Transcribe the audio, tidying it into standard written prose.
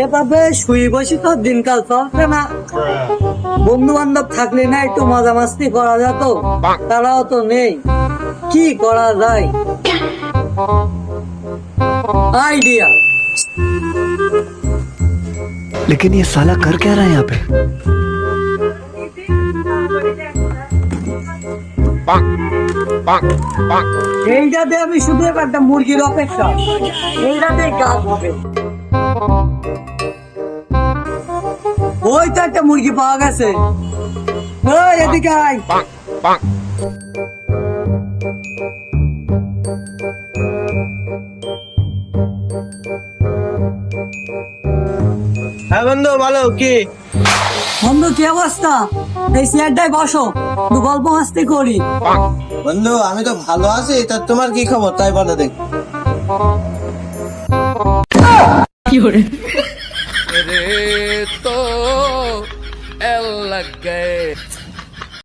এভাবে শুয়ে বসে তো দিনকাল চলছে না। বন্ধু বান্ধব থাকলে না একটু মজা মাস্তি করা যেত, তারাও তো নেই। কি করা যায়? আইডিয়া। लेकिन ये साला कर क्या रहा है यहाँ पे? এইটাতে আমি শুধু একটা মুরগির অপেক্ষা, এইটাতে কাজ হবে। ওই তো একটা মুরগি পাওয়া গেছে। ওই এদিকে আয়। হ্যাঁ বন্ধু বলো কি? বন্ধু কি অবস্থা? এই চেয়ারটায় বসো, একটু গল্প মাস্তি করি। বন্ধু আমি তো ভালো আছি, তা তোমার কি খবর তাই বলো দেখ। तो एल लग गए